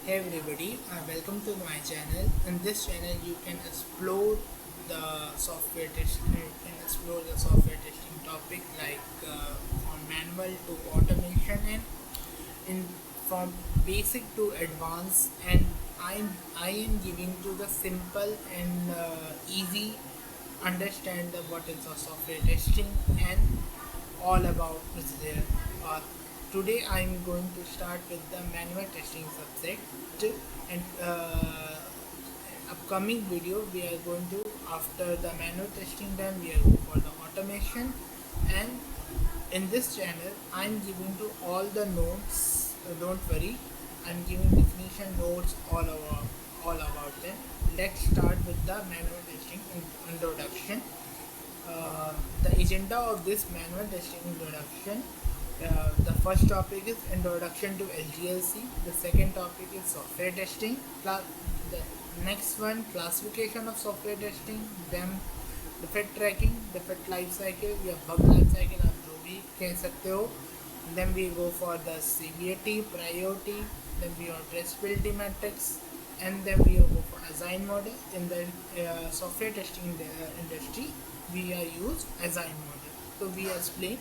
Hey everybody, welcome to my channel. In this channel, you can explore the software testing. You can explore the software testing topic like from manual to automation and in from basic to advanced. And I am giving to the simple and easy understand what is the software testing and all about is there. Uh, Today I am going to start with the manual testing subject and upcoming video we are going to after the manual testing done we are going for the automation and in this channel I am giving to all the notes. Don't worry, I am giving definition notes all about them. Let's start with the manual testing introduction. The agenda of this manual testing introduction. The first topic is introduction to SDLC. The second topic is software testing. The next one classification of software testing. Then defect tracking, defect life cycle या bug life cycle आप जो भी कह सकते हो. Then we go for the severity, priority. Then we have traceability metrics, and then we go for agile model. In the software testing industry, we are use agile model. So we explain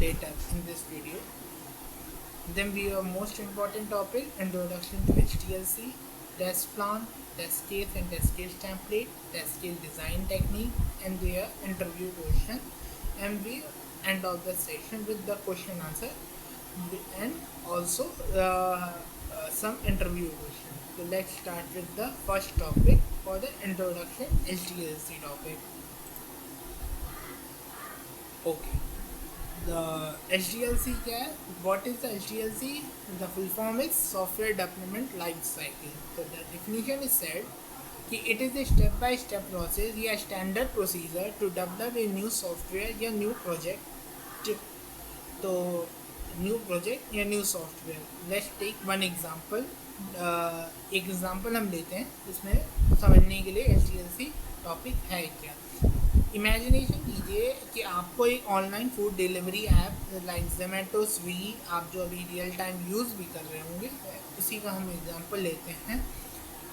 later in this video. Then we have most important topic introduction to HTLC, test plan, test case and test case template, test case design technique, and their interview question. And we end of the session with the question answer and also some interview question. So let's start with the first topic for the introduction HTLC topic. Okay. The HDLC क्या है? What is the HDLC? The full form is Software Development Life Cycle. So the definition is said कि it is a step-by-step process या standard procedure to develop a new software या new project. तो new project या new software. Let's take one example. एक example हम लेते हैं इसमें समझने के लिए HDLC टॉपिक है क्या. इमेजिनेशन कीजिए कि आपको एक online food delivery app like Zomato Swiggy आप जो अभी रियल टाइम यूज़ भी कर रहे होंगे उसी का हम एग्जांपल लेते हैं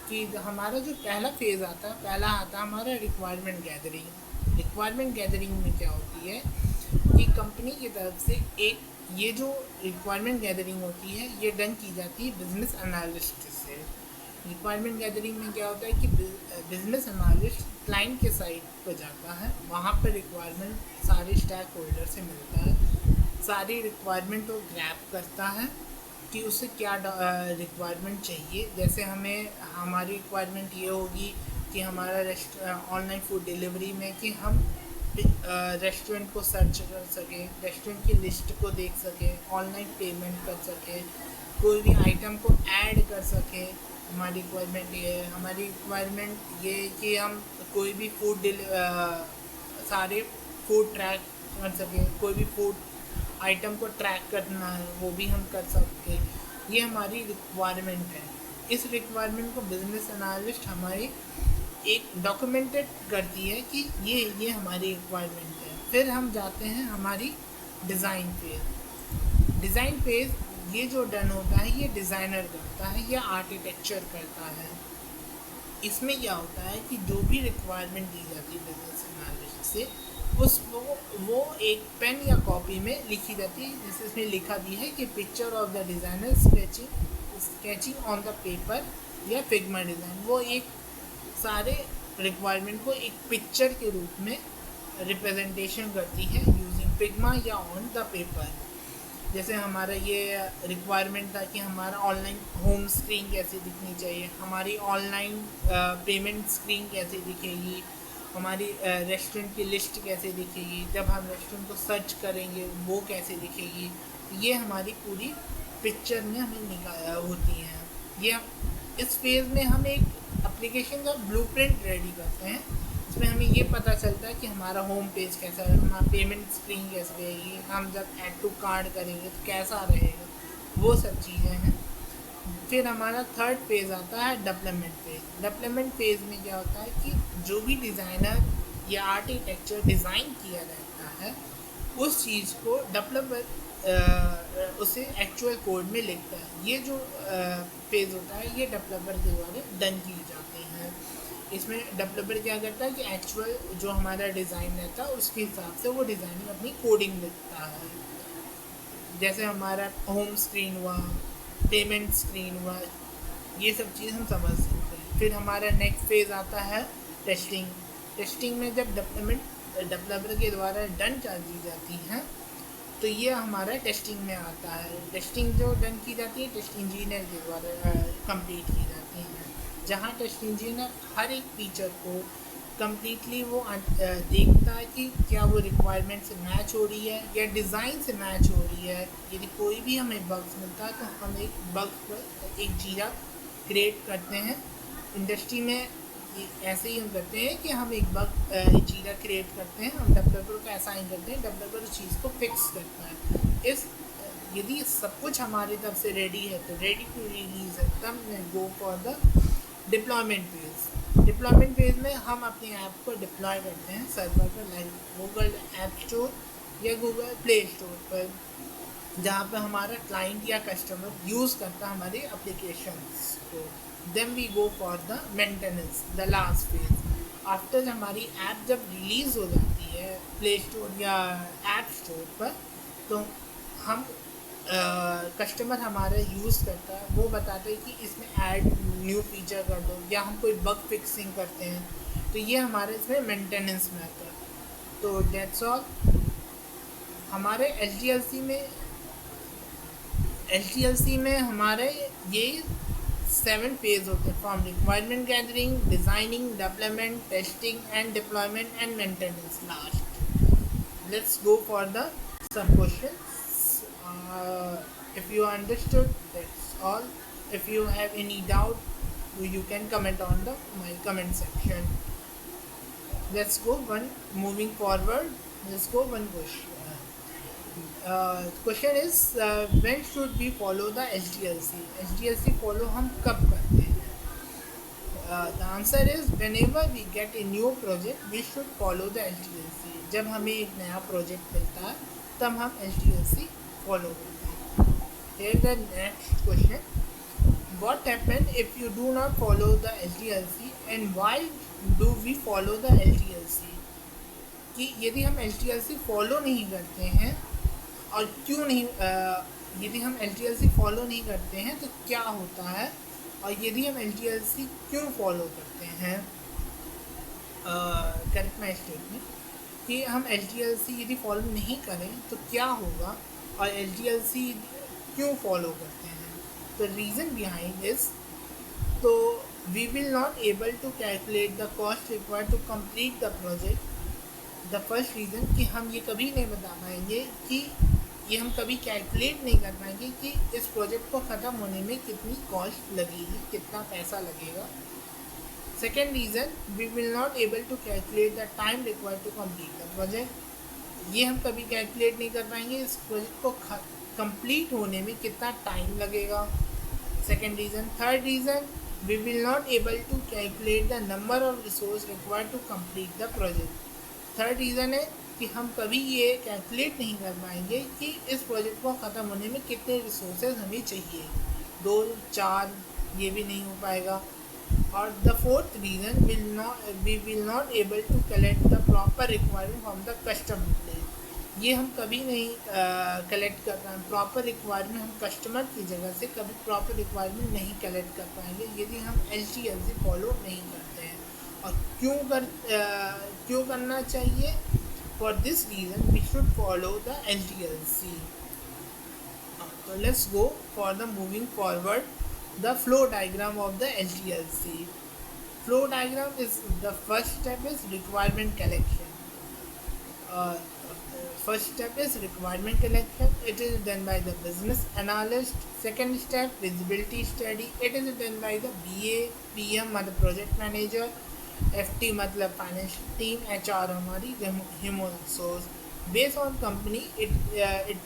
कि हमारा जो पहला फेज़ आता है पहला आता है हमारा रिक्वायरमेंट गैदरिंग. रिक्वायरमेंट गैदरिंग में क्या होती है कि कंपनी की तरफ से एक ये जो रिक्वायरमेंट गैदरिंग होती है ये डन की जाती है बिजनेस एनालिस्ट से. रिक्वायरमेंट गैदरिंग में क्या होता है कि बिजनेस एनालिस्ट क्लाइंट के साइट पर जाता है, वहाँ पर रिक्वायरमेंट सारे स्टैक होल्डर से मिलता है, सारी रिक्वायरमेंट को ग्रैब करता है कि उसे क्या रिक्वायरमेंट चाहिए. जैसे हमें हमारी रिक्वायरमेंट ये होगी कि हमारा ऑनलाइन फूड डिलीवरी में कि हम रेस्टोरेंट को सर्च कर सकें, रेस्टोरेंट की लिस्ट को देख सकें, ऑनलाइन पेमेंट कर सकें, कोई भी आइटम को ऐड कर सकें. हमारी रिक्वायरमेंट ये है. हमारी रिक्वायरमेंट ये कि हम कोई भी सारे फूड ट्रैक कर सकें, कोई भी फूड आइटम को ट्रैक करना है वो भी हम कर सकते. ये हमारी रिक्वायरमेंट है. इस रिक्वायरमेंट को बिजनेस एनालिस्ट हमारी एक डॉक्यूमेंटेड करती है कि ये हमारी रिक्वायरमेंट है. फिर हम जाते हैं हमारी डिज़ाइन फेज. डिज़ाइन फेज ये जो डन होता है ये डिज़ाइनर करता है या आर्किटेक्चर करता है. इसमें क्या होता है कि जो भी रिक्वायरमेंट दी जाती है बिजनेस एनालिस्ट से वो एक पेन या कॉपी में लिखी जाती है. जैसे इसमें लिखा भी है कि picture of the designer sketching on the paper या फिग्मा डिज़ाइन. वो एक सारे रिक्वायरमेंट को एक पिक्चर के रूप में रिप्रेजेंटेशन करती है यूजिंग फिग्मा या ऑन द पेपर. जैसे हमारा ये रिक्वायरमेंट था कि हमारा ऑनलाइन होम स्क्रीन कैसे दिखनी चाहिए, हमारी ऑनलाइन पेमेंट स्क्रीन कैसे दिखेगी, हमारी रेस्टोरेंट की लिस्ट कैसे दिखेगी, जब हम रेस्टोरेंट को सर्च करेंगे वो कैसे दिखेगी. ये हमारी पूरी पिक्चर में हमें होती हैं. ये इस फेज़ में हम एक एप्लीकेशन का ब्लूप्रिंट रेडी करते हैं. इसमें हमें ये पता चलता है कि हमारा होम पेज कैसा है, हमारा पेमेंट स्क्रीन कैसे रहेगी, हम जब ऐड टू कार्ड करेंगे तो कैसा रहेगा, वो सब चीज़ें हैं. फिर हमारा थर्ड फेज़ आता है डेवलपमेंट फेज़. डेवलपमेंट फेज़ में क्या होता है कि जो भी डिज़ाइनर या आर्किटेक्चर डिज़ाइन किया रहता है उस चीज़ को डेवलपर उसे एक्चुअल कोड में लिखता है। ये जो फेज़ होता है ये डेवलपर के द्वारा डन की जाते हैं। इसमें डेवलपर क्या करता है कि एक्चुअल जो हमारा डिज़ाइन रहता है उसके हिसाब से वो डिज़ाइनिंग अपनी कोडिंग लिखता है। जैसे हमारा होम स्क्रीन हुआ, पेमेंट स्क्रीन हुआ, ये सब चीज़ हम समझ सकते हैं। फिर हमारा नेक्स्ट फेज़ आता है टेस्टिंग। टेस्टिंग में जब डेवलपर के द्वारा डन कर दी जाती हैं तो ये हमारा टेस्टिंग में आता है। टेस्टिंग जो डन की जाती है टेस्ट इंजीनियर के द्वारा कंप्लीट की जाती है, जहाँ टेस्ट इंजीनियर हर एक फीचर को कम्प्लीटली वो देखता है कि क्या वो रिक्वायरमेंट से मैच हो रही है या डिज़ाइन से मैच हो रही है। यदि कोई भी हमें बग्स मिलता है तो हम एक बग पर एक जीरा क्रिएट करते हैं। इंडस्ट्री में ऐसे ही हम करते हैं कि हम एक बग जीरा क्रिएट करते हैं, हम डेवलपर को असाइन करते हैं, डेवलपर उस चीज़ को फिक्स करता है। इस यदि सब कुछ हमारी तरफ से रेडी है तो रेडी टू रिलीज है, तब मैं गो for the deployment phase. Deployment phase में हम अपने ऐप को डिप्लॉय करते हैं सर्वर पर, लाइक गूगल ऐप स्टोर या गूगल प्ले स्टोर पर, जहाँ पे हमारा क्लाइंट या कस्टमर यूज़ करता है हमारे एप्लीकेशंस को। Then we go for the maintenance, the last phase. After हमारी ऐप जब रिलीज़ हो जाती है प्ले स्टोर या ऐप स्टोर पर, तो हम कस्टमर हमारा यूज़ करता है, वो बताते हैं कि इसमें ऐड न्यू फीचर कर दो या हम कोई बग फिक्सिंग करते हैं, तो ये हमारे इसमें मेंटेनेंस में आता है। तो डेट्स ऑल। हमारे एच में हमारे ये 7 फेज होते हैं, from requirement gathering, designing, development, testing and deployment and maintenance last. Let's go for the some questions. If you understood, that's all. If you have any doubt, you can comment on my comment section. Let's go one moving forward. Let's go one question. Question is when should we follow the HDLC? HDLC follow हम कब करते हैं? The answer is whenever we get a new project, we should follow the HDLC. जब हमें एक नया project मिलता है तब हम HDLC फॉलो करते हैं। Here the next question. What happens if you do not follow the HDLC and why do we follow the HDLC? कि यदि हम HDLC फॉलो नहीं करते हैं और क्यों नहीं, यदि हम HDLC फॉलो नहीं करते हैं तो क्या होता है, और यदि हम HDLC क्यों फॉलो करते हैं। करेक्ट माई स्टेटमेंट कि हम HDLC यदि फॉलो नहीं करें तो क्या होगा, और HDLC क्यों फॉलो करते हैं। तो रीज़न बिहाइंड दिस, तो we will not able to calculate the cost required to complete the project. The first reason कि हम ये कभी नहीं बता पाएंगे कि ये हम कभी कैलकुलेट नहीं कर पाएंगे कि इस प्रोजेक्ट को ख़त्म होने में कितनी कॉस्ट लगेगी, कितना पैसा लगेगा। Second reason, we will not able to calculate the time required to complete the project. ये हम कभी कैलकुलेट नहीं कर पाएंगे इस प्रोजेक्ट को कंप्लीट होने में कितना टाइम लगेगा। Second reason. Third reason, we will not able to calculate the number of resource required to complete the project. Third reason है कि हम कभी ये कैलकुलेट नहीं कर पाएंगे कि इस प्रोजेक्ट को ख़त्म होने में कितने रिसोर्सेज हमें चाहिए, 2 4 ये भी नहीं हो पाएगा। और the fourth reason, we will not able to collect the proper requirement from the customer. ये हम कभी नहीं कलेक्ट कर पाएंगे प्रॉपर रिक्वायरमेंट, हम कस्टमर की जगह से कभी प्रॉपर रिक्वायरमेंट नहीं कलेक्ट कर पाएंगे यदि हम HDLC फॉलो नहीं करते हैं। और क्यों करना चाहिए? For this reason we should follow the HDLC। So let's go for the moving forward, the flow diagram of the HDLC. Flow diagram is the first step is requirement collection. First step is requirement collection. It is done by the business analyst. Second step, feasibility study. It is done by the BA, PM मतलब project manager, FT मतलब financial team, HR हमारी human resource. Based on company, it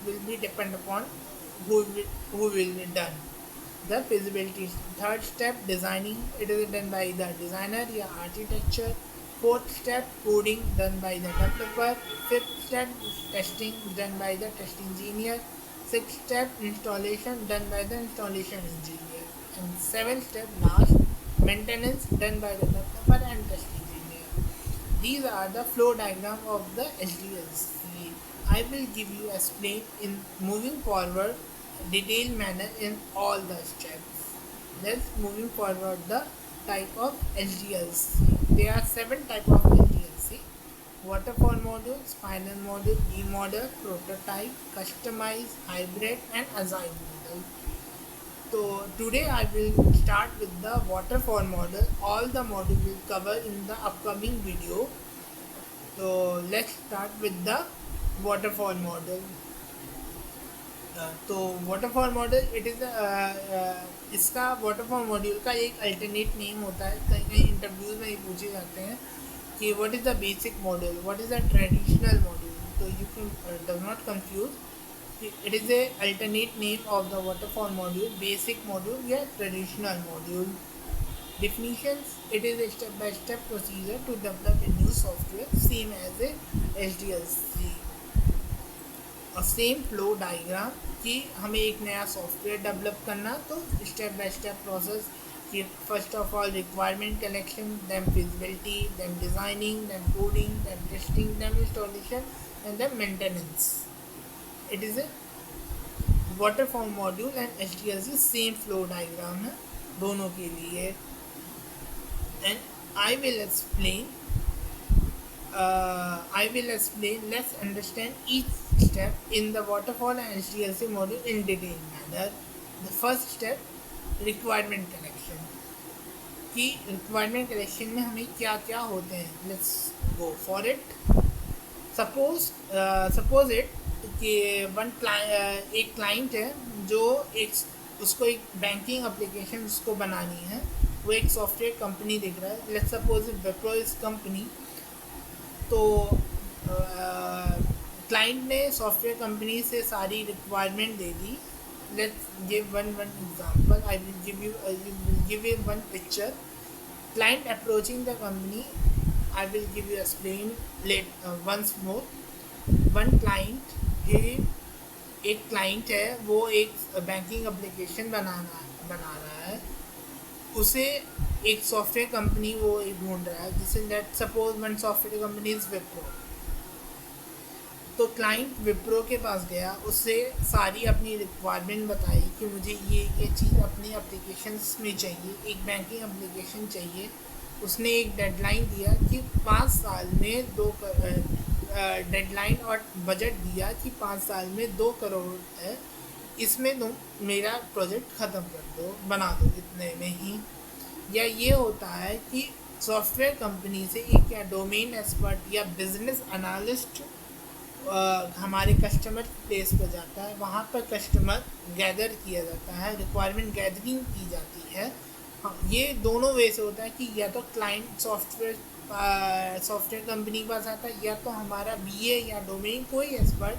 will be depend upon who will be done the feasibility. Third step, designing. It is done by the designer या architecture. Fourth step, coding done by the developer. Fifth step, testing done by the test engineer. 6 step installation done by the installation engineer, and 7 step last maintenance done by the developer and test engineer. These are the flow diagram of the HDLC. I will give you explain in moving forward detailed manner in all the steps. Let's moving forward the type of HDLC. There are 7 type of HDLC: waterfall module, spinal module, E-model, prototype, customized, hybrid, and agile model. So today I will start with the waterfall model. All the module will cover in the upcoming video. So let's start with the waterfall model. तो waterfall model it is इसका waterfall module का एक alternate name होता है. कहीं कहीं interviews में ये पूछे जाते हैं कि what is the basic module, what is the traditional module. तो you can does not confuse. It is a alternate name of the waterfall module, basic module या traditional module. Definitions: it is a step-by-step procedure to develop a new software, same as a HDLC. और same flow diagram कि हमें एक नया software develop करना, तो step by step process कि first of all requirement collection, then feasibility, then designing, then coding, then testing, then installation and then maintenance. It is a waterfall module and HDLC same flow diagram है दोनों के लिए. And I will explain let's understand each step in the waterfall and HDLC module in detailed manner. The first step, requirement collection. कि requirement collection में हमें क्या क्या होते हैं. Let's go for it. Suppose it कि एक client है जो उसको एक बैंकिंग एप्लीकेशन उसको बनानी है. वो एक सॉफ्टवेयर कंपनी दिख रहा है. Let's suppose Wipro is company. तो क्लाइंट ने सॉफ्टवेयर कंपनी से सारी रिक्वायरमेंट दे दी. Let's give one example. I will give you one picture. Client approaching the company. I will give you explain let once more. One client, एक client है, वो एक बैंकिंग एप्लीकेशन बना रहा है. उसे एक सॉफ्टवेयर कंपनी वो ढूंढ रहा है, जिसे let suppose one software company is Wipro. तो क्लाइंट विप्रो के पास गया, उससे सारी अपनी रिक्वायरमेंट बताई कि मुझे ये चीज़ अपनी एप्लीकेशंस में चाहिए, एक बैंकिंग एप्लीकेशन चाहिए. उसने एक डेडलाइन दिया कि 5 साल में डेडलाइन और बजट दिया कि 5 साल में 2 करोड़ है, इसमें तुम मेरा प्रोजेक्ट ख़त्म कर दो, बना दो इतने में ही. या ये होता है कि सॉफ्टवेयर कंपनी से एक या डोमेन एक्सपर्ट या बिजनेस एनालिस्ट हमारे कस्टमर प्लेस पर जाता है. वहाँ पर कस्टमर गैदर किया जाता है, रिक्वायरमेंट गैदरिंग की जाती है. हाँ, ये दोनों वे से होता है कि या तो क्लाइंट सॉफ्टवेयर कंपनी के पास आता है, या तो हमारा BA या डोमेन कोई एक्सपर्ट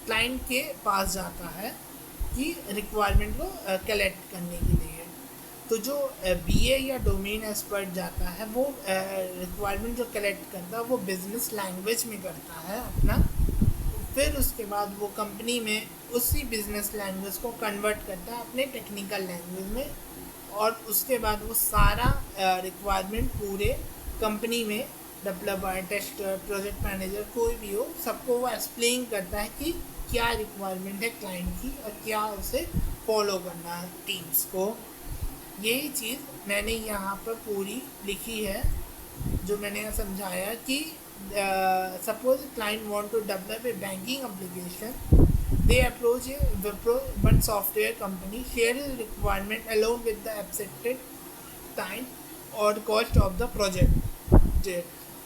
क्लाइंट के पास जाता है कि रिक्वायरमेंट को कलेक्ट करने के लिए. तो जो BA या डोमेन एक्सपर्ट जाता है, वो रिक्वायरमेंट जो कलेक्ट करता है वो बिजनेस लैंग्वेज में करता है अपना. फिर उसके बाद वो कंपनी में उसी बिजनेस लैंग्वेज को कन्वर्ट करता है अपने टेक्निकल लैंग्वेज में. और उसके बाद वो सारा रिक्वायरमेंट पूरे कंपनी में डेवलपर, टेस्टर, प्रोजेक्ट मैनेजर कोई भी हो, सबको वो एक्सप्लेन करता है कि क्या रिक्वायरमेंट है क्लाइंट की और क्या उसे फॉलो करना है टीम्स को. यही चीज़ मैंने यहाँ पर पूरी लिखी है, जो मैंने यहाँ समझाया कि suppose client want to develop a banking application. They approach a Wipro, one software company, share his requirement along with the accepted time or cost of the project.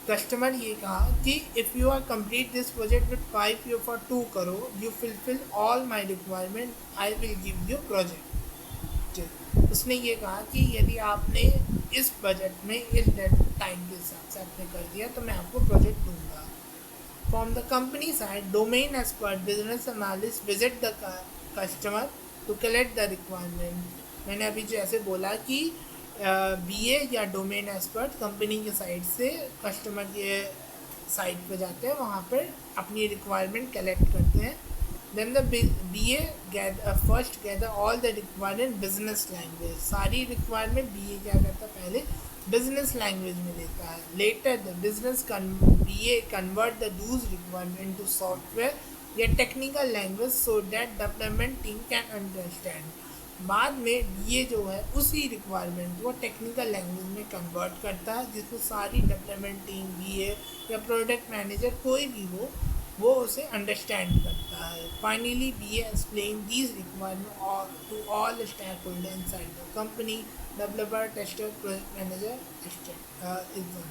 Customer ये कहा कि if you are complete this project with 5 year for 2 crore, you fulfill all my requirement, I will give you project. उसने ये कहा कि यदि आपने इस बजट में इस टाइम के हिसाब से आपने कर दिया तो मैं आपको प्रोजेक्ट दूंगा. From the company side, domain expert, business analyst visit the customer to collect the requirement. मैंने अभी जैसे बोला कि BA या डोमेन एक्सपर्ट कंपनी के साइड से कस्टमर के साइट पे जाते हैं, वहाँ पर अपनी रिक्वायरमेंट कलेक्ट करते हैं. Then the BA first gather all the requirement business language. सारी requirement BA क्या करता है, पहले business language में देता है. Later the BA convert the those requirement into software या technical language so that development team can understand. बाद में BA जो है उसी रिक्वायरमेंट को टेक्निकल लैंग्वेज में कन्वर्ट करता है, जिसको सारी डेवलपमेंट टीम BA या प्रोडक्ट मैनेजर कोई भी हो वो उसे अंडरस्टैंड करता है. Finally BA explain these requirement to all stakeholder inside the company, developer, tester, project manager example.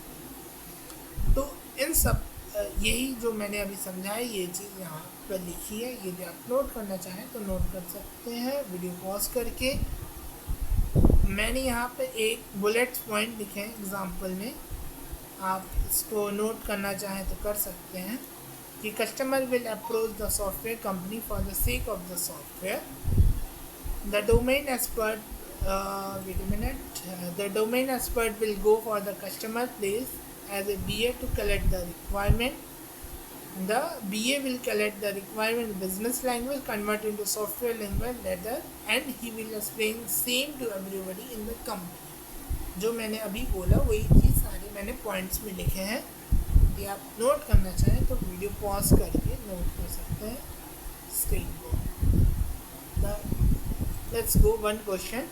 तो इन सब यही जो मैंने अभी समझाया ये चीज़ यहाँ पर लिखी है. यदि आप नोट करना चाहें तो नोट कर सकते हैं वीडियो पॉज करके. मैंने यहाँ पे एक बुलेट पॉइंट लिखे हैं एग्जाम्पल में, आप इसको नोट करना चाहें तो कर सकते हैं कि customer will approach the software company for the sake of the software. The domain expert wait a minute, the domain expert will go for the customer place as a BA to collect the requirement. The BA will collect the requirement business language, convert into software language later, and he will explain same to everybody in the company. जो मैंने अभी बोला वही चीज़ सारे मैंने points में लिखे हैं. यदि आप नोट करना चाहें तो वीडियो पॉज करके नोट कर सकते हैं स्क्रीन को. Let's go one question.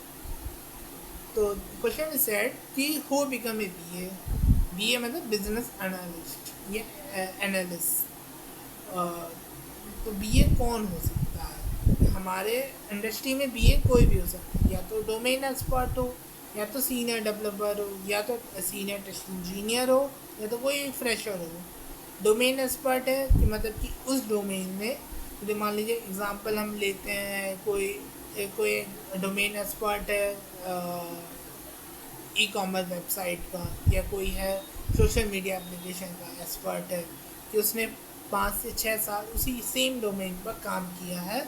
तो क्वेश्चन इज सेड कि who become a BA. BA मतलब बिजनेस एनालिस्ट या एनालिस्ट. तो BA कौन हो सकता है? हमारे इंडस्ट्री में BA कोई भी हो सकता है, या तो डोमेन एक्सपर्ट हो, या तो सीनियर डेवलपर हो, या तो सीनियर टेस्ट इंजीनियर हो, या तो कोई फ्रेशर हो. डोमेन एक्सपर्ट है कि मतलब कि उस डोमेन में, यदि मान लीजिए एग्जांपल हम लेते हैं कोई डोमेन एक्सपर्ट है ई-कॉमर्स वेबसाइट का, या कोई है सोशल मीडिया एप्लीकेशन का एक्सपर्ट है कि उसने 5 से 6 साल उसी सेम डोमेन पर काम किया है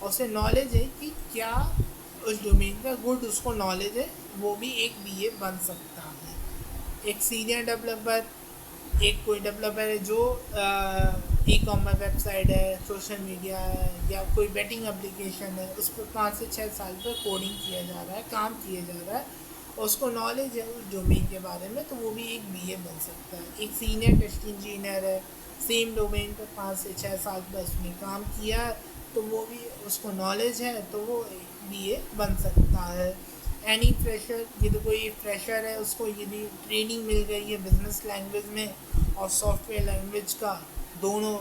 और उसे नॉलेज है कि क्या उस डोमेन का गुड उसको नॉलेज है, वो भी एक BA बन सकता है. एक सीनियर डेवलपर, एक कोई डेवलपर है जो ई-कॉमर्स वेबसाइट है, सोशल मीडिया है, या कोई बेटिंग एप्लीकेशन है, उस पर 5 से 6 साल पर कोडिंग किया जा रहा है, काम किया जा रहा है और उसको नॉलेज है उस डोमेन के बारे में, तो वो भी एक BA बन सकता है. एक सीनियर टेस्ट इंजीनियर है, सेम डोमेन पर 5 से 6 साल पर उसने काम किया, तो वो भी उसको नॉलेज है, तो वो BA बन सकता है. एनी फ्रेशर, यदि कोई फ्रेशर है उसको यदि ट्रेनिंग मिल गई है बिजनेस लैंग्वेज में और सॉफ्टवेयर लैंग्वेज का, दोनों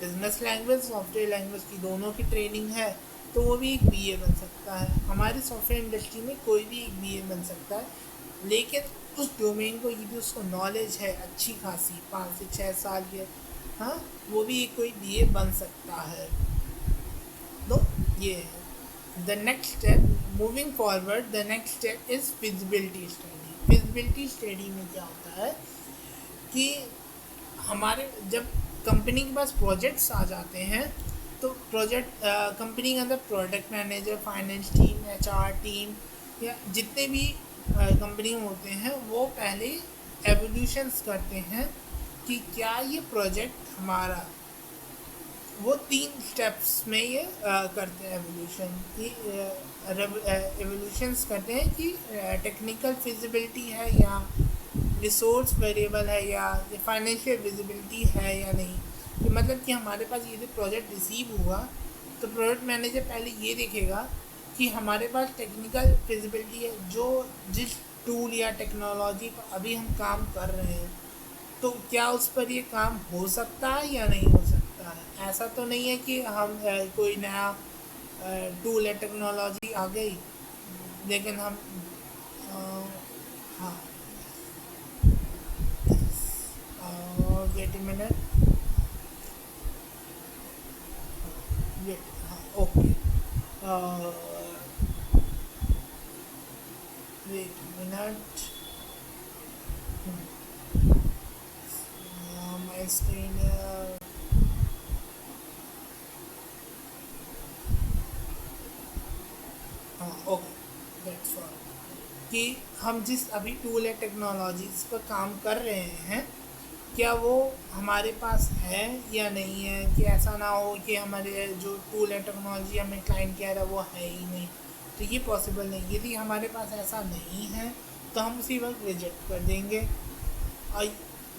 बिजनेस लैंग्वेज सॉफ्टवेयर लैंग्वेज की दोनों की ट्रेनिंग है, तो वो भी एक BA बन सकता है. हमारे सॉफ्टवेयर इंडस्ट्री में कोई भी एक BA बन सकता है, लेकिन उस डोमेन को यदि उसको नॉलेज है अच्छी खासी 5 से 6 साल के, हाँ, वो भी एक कोई BA बन सकता है. तो ये है the next step. Moving forward the next step is feasibility study. Feasibility study में क्या होता है कि हमारे जब कंपनी के पास प्रोजेक्ट्स आ जाते हैं, तो प्रोजेक्ट कंपनी के अंदर product manager, finance team, HR team या जितने भी कंपनी में होते हैं, वो पहले एवोल्यूशंस करते हैं कि क्या ये प्रोजेक्ट हमारा, वो 3 स्टेप्स में ये करते हैं एवोल्यूशन की. एवोल्यूशंस करते हैं कि टेक्निकल फिजिबिलिटी है या रिसोर्स वेरिएबल है या फाइनेंशियल विजिबिलिटी है या नहीं. तो मतलब कि हमारे पास ये प्रोजेक्ट रिसीव हुआ तो प्रोजेक्ट मैनेजर पहले ये देखेगा कि हमारे पास टेक्निकल फिजिबिलिटी है, जो जिस टूल या टेक्नोलॉजी पर अभी हम काम कर रहे हैं, तो क्या उस पर ये काम हो सकता है या नहीं हो सकता है. ऐसा तो नहीं है कि हम कोई नया टूल या टेक्नोलॉजी आ गई लेकिन हम हाँ वेट ए मिनट, वेट, हाँ, okay, wait minute, my screen, हाँ, ओके, दैट्स ऑल. कि हम जिस अभी टूल या टेक्नोलॉजीज पर काम कर रहे हैं क्या वो हमारे पास है या नहीं है, कि ऐसा ना हो कि हमारे जो टूल है टेक्नोलॉजी हमें क्लाइंट कह रहा है वो है ही नहीं, तो ये पॉसिबल नहीं। यदि हमारे पास ऐसा नहीं है तो हम उसी वक्त रिजेक्ट कर देंगे। और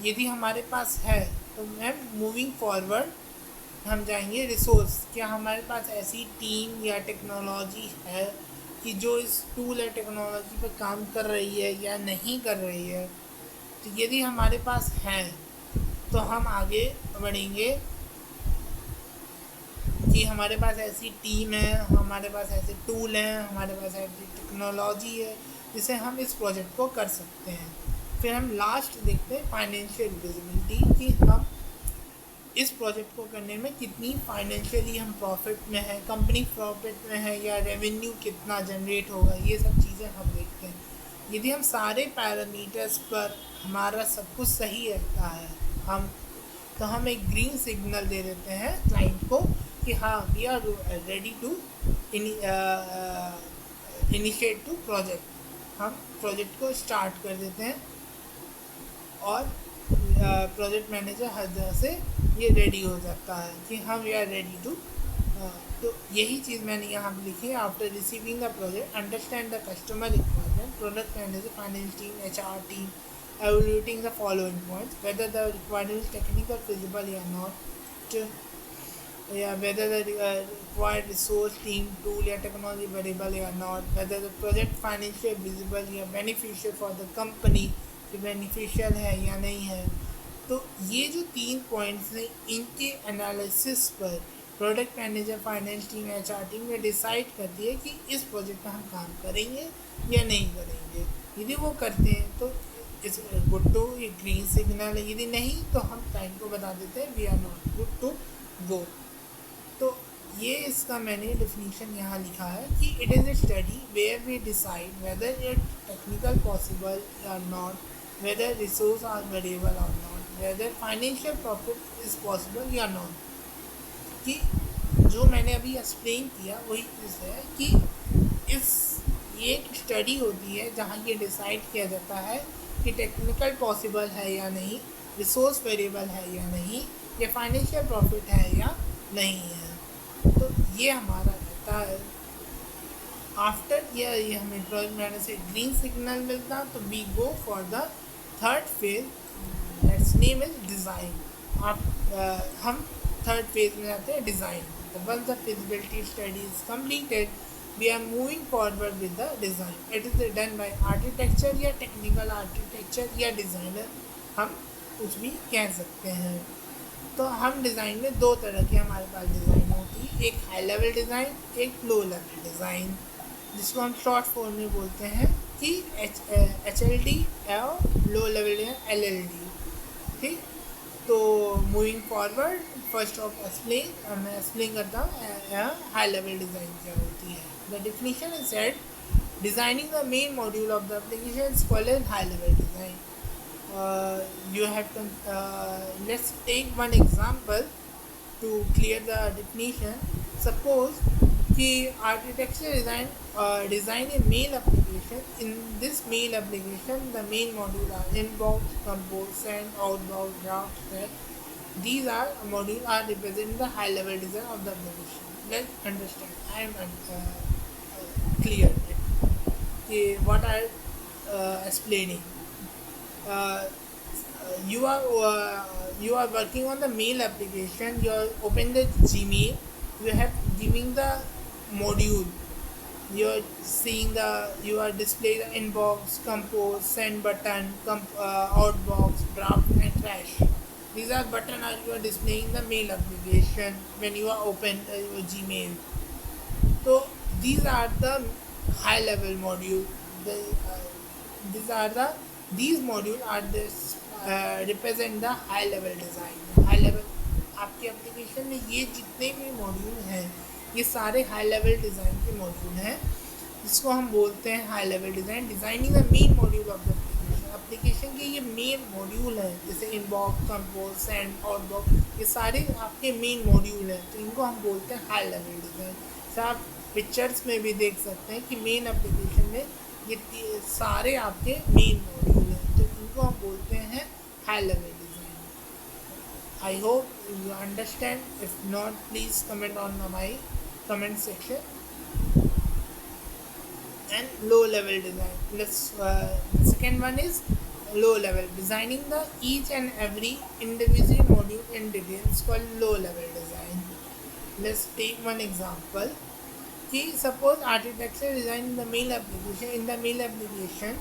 यदि हमारे पास है तो मैम मूविंग फॉरवर्ड हम जाएंगे रिसोर्स, क्या हमारे पास ऐसी टीम या टेक्नोलॉजी है कि जो इस टूल या टेक्नोलॉजी पर काम कर रही है या नहीं कर रही है। तो यदि हमारे पास है तो हम आगे बढ़ेंगे कि हमारे पास ऐसी टीम है, हमारे पास ऐसे टूल हैं, हमारे पास ऐसी टेक्नोलॉजी है जिससे हम इस प्रोजेक्ट को कर सकते हैं। फिर हम लास्ट देखते हैं फाइनेंशियल विजिबिलिटी, कि हम इस प्रोजेक्ट को करने में कितनी फाइनेंशियली हम प्रॉफिट में है, कंपनी प्रॉफिट में है, या रेवेन्यू कितना जनरेट होगा, ये सब चीज़ें हम देखते हैं। यदि हम सारे पैरामीटर्स पर हमारा सब कुछ सही रहता है हम एक ग्रीन सिग्नल दे देते हैं क्लाइंट को कि हाँ we are ready to initiate to project. हम प्रोजेक्ट को स्टार्ट कर देते हैं और प्रोजेक्ट मैनेजर हर जगह से ये रेडी हो जाता है कि हम वी आर रेडी टू। तो यही चीज़ मैंने यहाँ पर लिखी है। After receiving the project understand the customer requirement, product manager, finance team, HR team evaluating the following points: whether the requirement is technical feasible or not, whether the required resource, team, tool or technology available or not, whether the project financially visible या beneficial for the company, कि beneficial है या नहीं है। तो ये जो 3 points हैं इनके एनालिसिस पर product manager, finance team, HR team ने डिसाइड कर दिया कि इस प्रोजेक्ट पर हम काम करेंगे या नहीं करेंगे। यदि वो करते हैं तो इस गुड टू, ये ग्रीन सिग्नल है। यदि नहीं तो हम क्लाइंट को बता देते हैं we are not good to go. तो ये इसका मैंने डेफिनेशन यहाँ लिखा है कि it is a study where we decide whether it technical possible या not, whether resource are variable और not, whether financial profit is possible या नॉट। कि जो मैंने अभी एक्सप्लेन किया वही चीज़ है कि ये एक स्टडी होती है जहाँ ये डिसाइड किया जाता है कि टेक्निकल पॉसिबल है या नहीं, रिसोर्स वेरिएबल है या नहीं, या फाइनेंशियल प्रॉफिट है या नहीं है। तो ये हमारा रहता है। आफ्टर ये हमें प्रोजेक्ट मैनेजर से ग्रीन सिग्नल मिलता तो we go for the third phase, that's name is design. हम थर्ड फेज में जाते हैं design. Once the feasibility study is completed we are moving forward with the design. It is done by architecture या technical architecture या designer, हम कुछ भी कह सकते हैं। तो हम डिज़ाइन में 2 तरह की हमारे पास डिज़ाइन होती है, एक हाई लेवल डिज़ाइन, एक लो लेवल डिज़ाइन, जिसको हम शॉर्ट फॉर्म में बोलते हैं कि HLD और लो लेवल डिज़ाइन LLD। ठीक, तो moving forward first of explain मैं एक्सप्लेन करता हूँ हाई लेवल डिज़ाइन क्या होती है। The definition is said, designing the main module of the application is called as high level design. You have to, let's take one example to clear the definition. Suppose कि architecture design a mail application. In this mail application, the main module are inbox, compose, send, outbox, draft, set. These are modules are representing the high level design of the application. Let's understand. I am clear कि what I explaining. You are working on the mail application. You are open the Gmail. You have giving the module. You are seeing you are display the inbox, compose, send button, outbox, draft and trash. These are button you are displaying the mail application when you are open your Gmail. So these are the high level module. These modules are represent the high level design. High level आपके application में ये जितने भी module हैं ये सारे high level design के module हैं, जिसको हम बोलते हैं high level design. Designing the main module of the application के ये मेन मॉड्यूल हैं, जैसे इनबॉक्स, कंपोज, सेंड, आउटबॉक्स, ये सारे आपके मेन मॉड्यूल हैं, तो इनको हम बोलते हैं हाई लेवल डिज़ाइन। तो आप पिक्चर्स में भी देख सकते हैं कि मेन एप्लीकेशन में ये सारे आपके मेन मॉड्यूल हैं, तो इनको हम बोलते हैं high level design. I hope you understand. If not, please comment on my comment section. And low level design. The second one is low level, designing the each and every individual module in detail is called low level design. Let's take one example. Suppose architecture design in the main application. In the main application,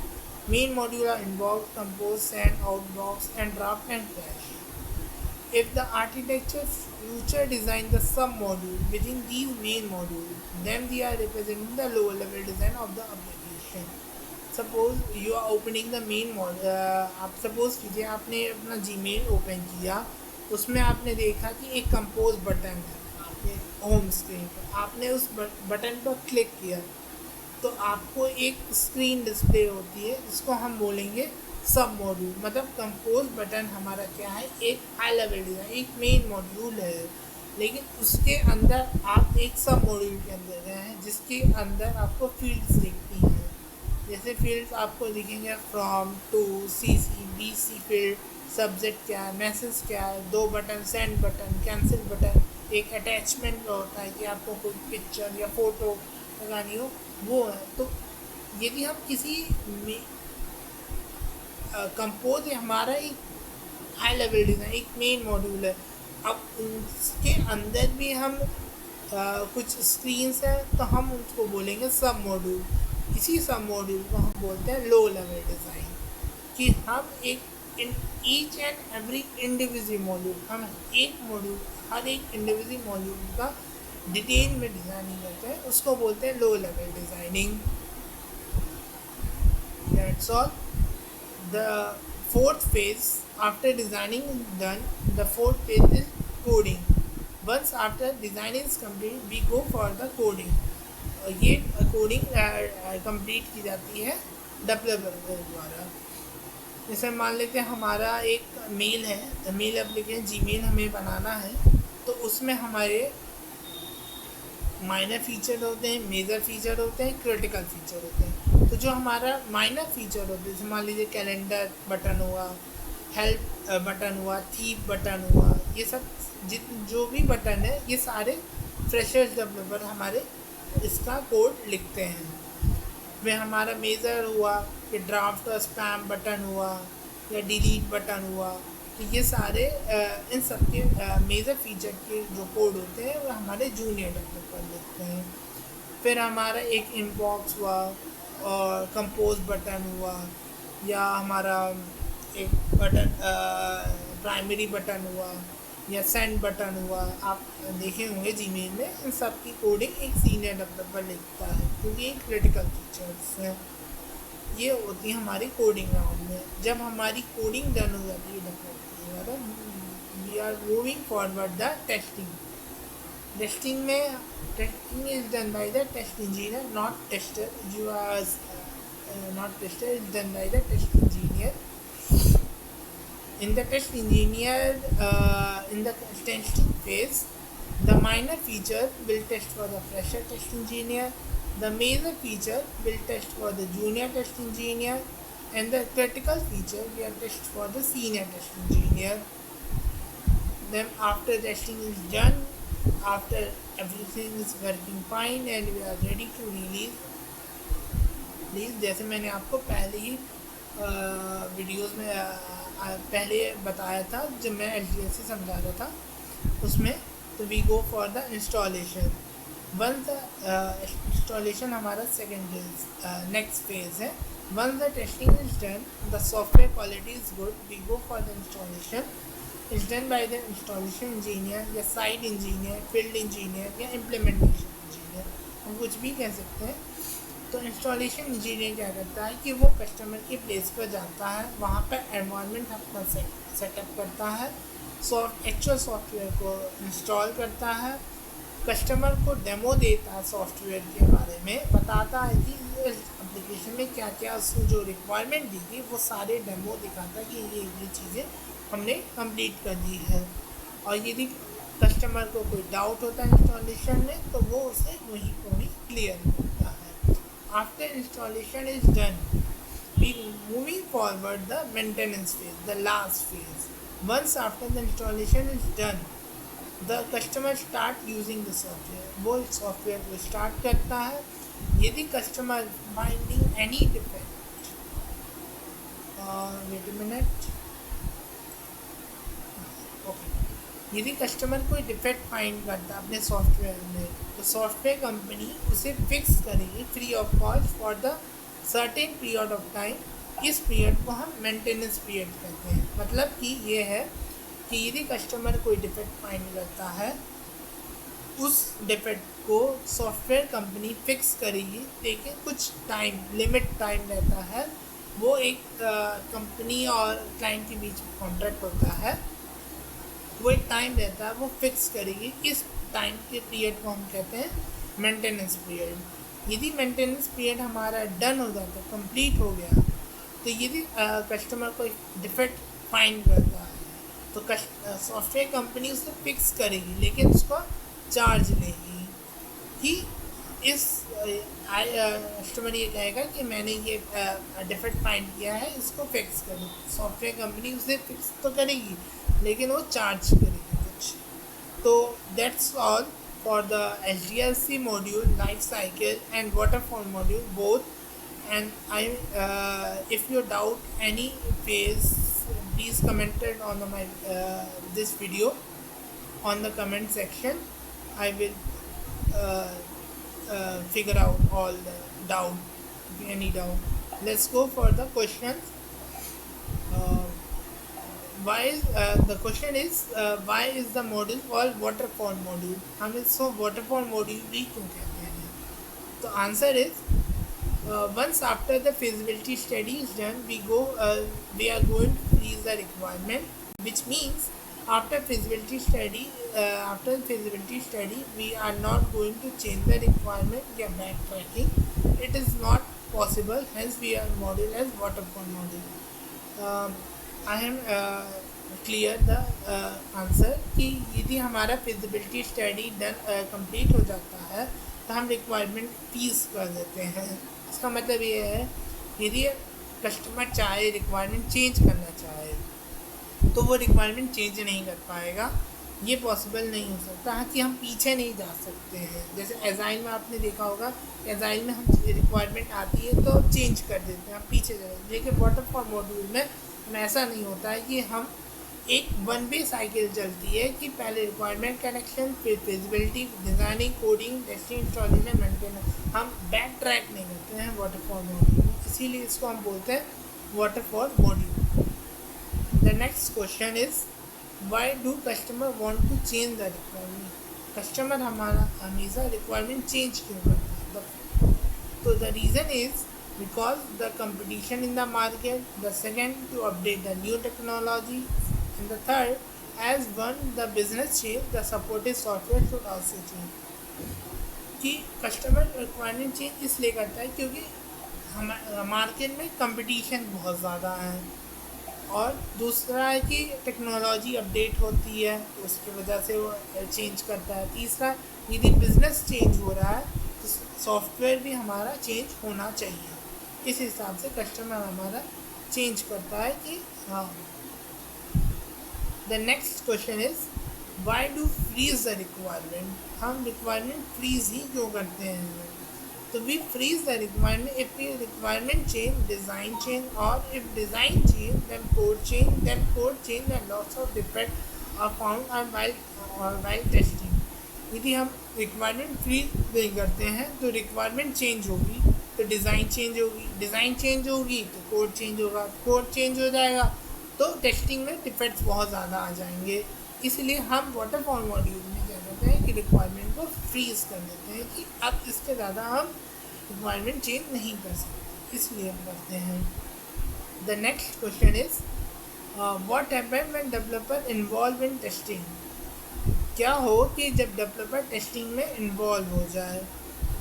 main module are involved, compose, send, outbox, and draft and crash. If the architecture future design the sub-module within these main module, then they are representing the lower level design of the application. Suppose you are opening the main module, आप suppose कीजिए आपने अपना Gmail open किया, उसमें आपने देखा कि एक कंपोज बटन है आपके होम स्क्रीन पर, आपने उस बटन पर क्लिक किया तो आपको एक स्क्रीन डिस्प्ले होती है, इसको हम बोलेंगे सब मॉड्यूल. मतलब कंपोज बटन हमारा क्या है, एक हाई लेवल डिज़ाइन, एक मेन मॉड्यूल है, लेकिन उसके अंदर आप एक सब मॉड्यूल के अंदर गए हैं जिसके अंदर आपको फील्ड्स दिखती हैं. जैसे फील्ड्स आपको दिखेंगे from, to, CC, BC field, subject क्या है, मैसेज क्या है, दो button, send button, cancel button, एक अटैचमेंट होता है कि आपको कोई पिक्चर या फोटो लगानी हो, वो है. तो यदि हम किसी कंपोज हमारा एक हाई लेवल डिज़ाइन, एक मेन मॉड्यूल है, अब उसके अंदर भी हम कुछ स्क्रीन्स हैं तो हम उसको बोलेंगे सब मॉड्यूल. इसी सब मॉड्यूल को हम बोलते हैं लो लेवल डिज़ाइन. कि हम एक in each and every individual module, हम एक मॉड्यूल, हर एक इंडिविजुअल मॉड्यूल का डिटेल में डिज़ाइनिंग करते हैं, उसको बोलते हैं low level designing. That's all. The fourth phase after designing is done, the fourth phase is coding. Once after design is complete, we go for the coding. ये coding complete की जाती है डेवलपर के द्वारा. जैसे मान लेते हैं हमारा एक मेल है, मेल एप्लीकेशन जीमेल हमें बनाना है, तो उसमें हमारे माइनर फीचर होते हैं, मेजर फीचर होते हैं, क्रिटिकल फीचर होते हैं. तो जो हमारा माइनर फीचर होते हैं, जैसे मान लीजिए कैलेंडर बटन हुआ, हेल्प बटन हुआ, थीप बटन हुआ, ये सब जो भी बटन है, ये सारे फ्रेशर्स डेवलपर हमारे इसका कोड लिखते हैं. वे हमारा मेजर हुआ कि ड्राफ्ट और स्पैम बटन हुआ या डिलीट बटन हुआ, तो ये सारे इन सब के मेजर फीचर के जो कोड होते हैं वो हमारे जूनियर डेवलपर लिखते हैं. फिर हमारा एक इनबॉक्स हुआ और कंपोज बटन हुआ, या हमारा एक बटन प्राइमरी बटन हुआ या सेंड बटन हुआ. आप देखे होंगे जीमेल में, इन सब की कोडिंग एक सीनियर डेवलपर लिखता है क्योंकि ये क्रिटिकल फीचर्स हैं. ये होती है हमारी कोडिंग राउंड में. जब हमारी कोडिंग डन हो जाती है we are moving forward the testing. Testing में testing is done by the test engineer, not tester. You are not tester, is done by the test engineer. In the test engineer, in the testing phase, the minor feature will test for the fresher test engineer, the major feature will test for the junior test engineer, and the critical feature will test for the senior test engineer. Then after testing is done, after everything is working fine and we are ready to release, जैसे मैंने आपको पहले ही videos में पहले बताया था, जब मैं LTS से समझा रहा था उसमें, तो we go for the installation. Once the installation हमारा सेकेंड नेक्स्ट फेज है. Once the testing is done, the software quality is good, we go for the installation. Is done by the installation engineer या site engineer, field engineer या implementation engineer, हम कुछ भी कह सकते हैं. तो इंस्टॉलेशन इंजीनियर क्या करता है कि वो कस्टमर के प्लेस पर जाता है, वहाँ पर एनवायरनमेंट अपना सेटअप करता है, एक्चुअल सॉफ्टवेयर को इंस्टॉल करता है, कस्टमर को डेमो देता है, सॉफ्टवेयर के बारे में बताता है कि इस एप्लीकेशन में क्या क्या उसको जो रिक्वायरमेंट दी थी वो सारे डेमो दिखाता है कि ये चीज़ें हमने कंप्लीट कर दी है. और यदि कस्टमर को कोई डाउट होता है इंस्टॉलेशन में, तो वो उसे वहीं को ही क्लियर होता है. After installation is done, we moving forward the maintenance phase, the last phase. Once after the installation is done, the customer start using the software. वो सॉफ्टवेयर को स्टार्ट करता है. यदि customer finding any defect, wait a minute, okay, यदि customer कोई defect find करता है अपने सॉफ्टवेयर में, तो सॉफ्टवेयर कंपनी उसे फिक्स करेगी free of cost for the certain period of time. इस पीरियड को हम मेंटेनेंस पीरियड कहते हैं. मतलब कि ये है कि यदि कस्टमर कोई डिफेक्ट फाइंड करता है, उस डिफेक्ट को सॉफ्टवेयर कंपनी फिक्स करेगी, लेकिन कुछ टाइम, लिमिट टाइम रहता है. वो एक कंपनी और क्लाइंट के बीच में कॉन्ट्रैक्ट होता है. वो एक टाइम रहता है, वो फिक्स करेगी. इस टाइम के पीरियड को हम कहते हैं मेंटेनेंस पीरियड. यदि मेंटेनेंस पीरियड हमारा डन हो जाता है, कंप्लीट हो गया, तो यदि कस्टमर कोई डिफेक्ट फाइंड करता है, तो सॉफ्टवेयर कंपनी उसे फिक्स करेगी, लेकिन उसको चार्ज लेगी. कि इस कस्टमर ये कहेगा कि मैंने ये डिफेक्ट फाइंड किया है, इसको फिक्स करो. सॉफ्टवेयर कंपनी उसे फिक्स तो करेगी, लेकिन वो चार्ज करेगी कुछ. तो that's all for the HDLC module, life cycle and waterfall module both. And if you doubt any phase, please comment it on my this video on the comment section. I will figure out all the doubt, any doubt. Let's go for the questions. The question is, why is the module called waterfall module? हम इसको waterfall module भी क्यों कहते हैं? तो answer is, once after the feasibility study is done, we are going to freeze the requirement, which means after feasibility study, we are not going to change the requirement. We are backtracking. It is not possible. Hence, we are module as waterfall module. I am clear the answer कि यदि हमारा feasibility study done complete हो जाता है, तो हम requirement freeze कर देते हैं. इसका मतलब ये है, यदि कस्टमर चाहे रिक्वायरमेंट चेंज करना चाहे, तो वो रिक्वायरमेंट चेंज नहीं कर पाएगा. ये पॉसिबल नहीं हो सकता. हाँ, कि हम पीछे नहीं जा सकते हैं. जैसे एजाइल में आपने देखा होगा, एजाइल में हम रिक्वायरमेंट आती है तो चेंज कर देते हैं, हम पीछे जा रहे हैं. लेकिन वाटरफॉल मॉड्यूल में ऐसा नहीं होता है. कि हम एक वन वे साइकिल चलती है कि पहले रिक्वायरमेंट कनेक्शन, फिर feasibility, designing, coding, testing, installation, maintenance. हम बैक ट्रैक नहीं करते हैं वाटरफॉल मॉड्यूल में. इसीलिए इसको हम बोलते हैं waterfall module. The next question is, why do customer want to change the requirement? Customer हमारा हमेशा रिक्वायरमेंट चेंज क्यों करता है? तो the reason is because the competition in the market, the second to update the new technology, and the third, as one the business change, the supported software should also change. कि customer requirement change इसलिए करता है क्योंकि हम market में competition बहुत ज़्यादा है, और दूसरा है कि टेक्नोलॉजी अपडेट होती है, तो उसकी वजह से वो चेंज करता है. तीसरा, यदि बिजनेस चेंज हो रहा है, तो सॉफ्टवेयर भी हमारा चेंज होना चाहिए. इस हिसाब से कस्टमर हमारा चेंज करता है. कि हाँ. The next question is, why do freeze the requirement? हम रिक्वायरमेंट फ्रीज ही क्यों करते हैं? तो we freeze the requirement if requirement change, design change, और if design change then code change, and lots of defect are found while testing. यदि हम requirement freeze नहीं करते हैं, तो रिक्वायरमेंट चेंज होगी, तो डिज़ाइन चेंज होगी, डिज़ाइन चेंज होगी तो कोड चेंज होगा, कोड चेंज हो जाएगा तो टेस्टिंग में डिफेक्ट्स बहुत ज़्यादा आ जाएंगे. इसलिए हम वाटरफॉल मॉड्यूल में क्या करते हैं कि रिक्वायरमेंट को फ्रीज कर देते हैं, कि अब इससे ज़्यादा हम रिक्वायरमेंट चेंज नहीं कर सकते, इसलिए हम करते हैं. The next question is, what happen when developer involve in testing? क्या हो कि जब डेवलपर टेस्टिंग में इन्वॉल्व हो जाए?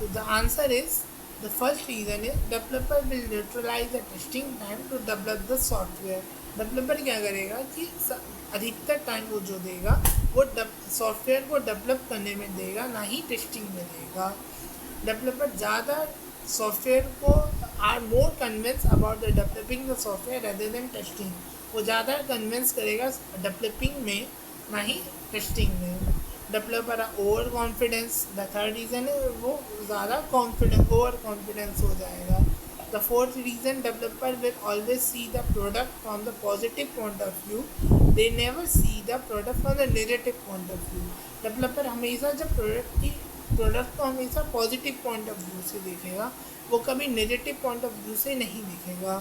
तो the answer is, the first reason is developer will utilize the testing time to develop the software. Developer क्या करेगा कि अधिकतर टाइम वो जो देगा वो सॉफ्टवेयर को डेवलप करने में देगा, ना ही टेस्टिंग में देगा. डेवलपर ज़्यादा सॉफ्टवेयर को are more convince about the developing the software rather than testing. वो ज़्यादा कन्विंस करेगा डेवलपिंग में, ना ही टेस्टिंग में। Developer over confidence, the third reason है वो ज़्यादा कॉन्फिडेंस, ओवर कॉन्फिडेंस हो जाएगा। The fourth reason, developer will always see the product from the positive point of view, they never see the product from the negative point of view. Developer हमेशा जब product को हमेशा positive point of view से देखेगा, वो कभी negative point of view से नहीं देखेगा।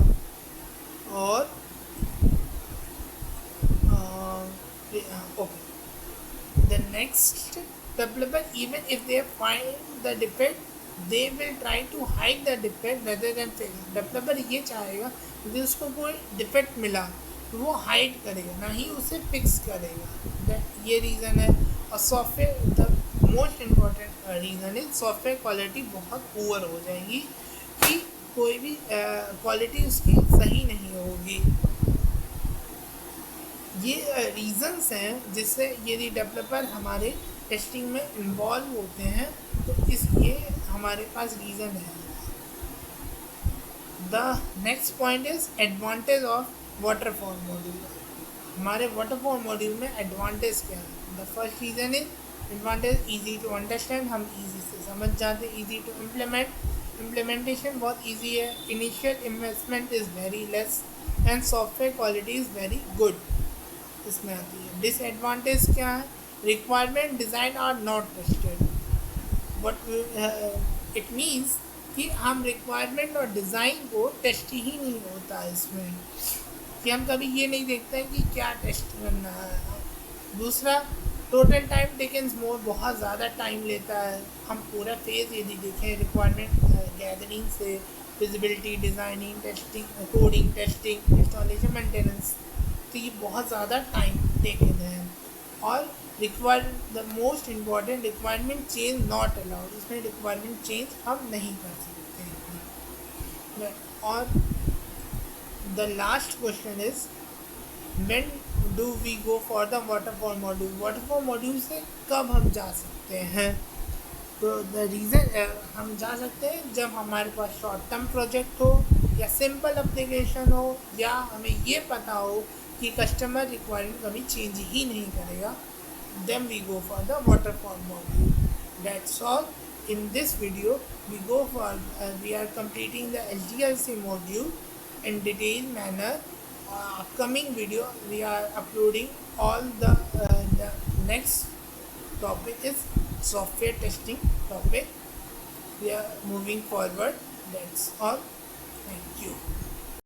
और okay, the next, developer even if they find the defect, they will try to hide the defect rather than fix। Developer ये चाहेगा कि उसको कोई डिफेक्ट मिला तो वो हाइड करेगा, ना ही उसे फिक्स करेगा। ये रीज़न है। और software, the most important reason है, सॉफ्टवेयर क्वालिटी बहुत पुअर हो जाएगी कि कोई भी क्वालिटी उसकी सही नहीं होगी। ये रीज़न्स हैं जिससे यदि डेवलपर हमारे टेस्टिंग में इन्वॉल्व होते हैं तो इसलिए हमारे पास रीज़न है। The next point is advantage of waterfall module. हमारे वाटरफॉल मॉड्यूल में एडवांटेज क्या है? The first reason is advantage, easy to understand, हम ईजी से समझ जाते, ईजी टू इम्प्लीमेंट, इम्प्लीमेंटेशन बहुत ईजी है, initial investment is very less and software quality is very good, इसमें आती है। डिसएडवांटेज क्या है? Requirement design are not tested. What it means कि हम रिक्वायरमेंट और डिज़ाइन को टेस्ट ही नहीं होता है इसमें, कि हम कभी ये नहीं देखते हैं कि क्या टेस्ट करना है। दूसरा, टोटल टाइम टेकन्स मोर, बहुत ज़्यादा टाइम लेता है। हम पूरा फेज़ यदि देखें रिक्वायरमेंट गैदरिंग से feasibility, designing, testing, coding, testing, installation, maintenance, तो ये बहुत ज़्यादा टाइम टेकन है। और the most important, requirement change not allowed, इसमें रिक्वायरमेंट चेंज हम नहीं कर सकते हैं। और the last question is when do we go for the waterfall module. Waterfall module से कब हम जा सकते हैं? तो द रीज़न, हम जा सकते हैं जब हमारे पास शॉर्ट टर्म प्रोजेक्ट हो, या सिंपल एप्लीकेशन हो, या हमें ये पता हो कि कस्टमर रिक्वायरमेंट कभी चेंज ही नहीं करेगा, then we go for the waterfall module. That's all. In this video we are completing the SDLC module in detailed manner. Upcoming video we are uploading all the next topic is software testing topic. We are moving forward. That's all. Thank you.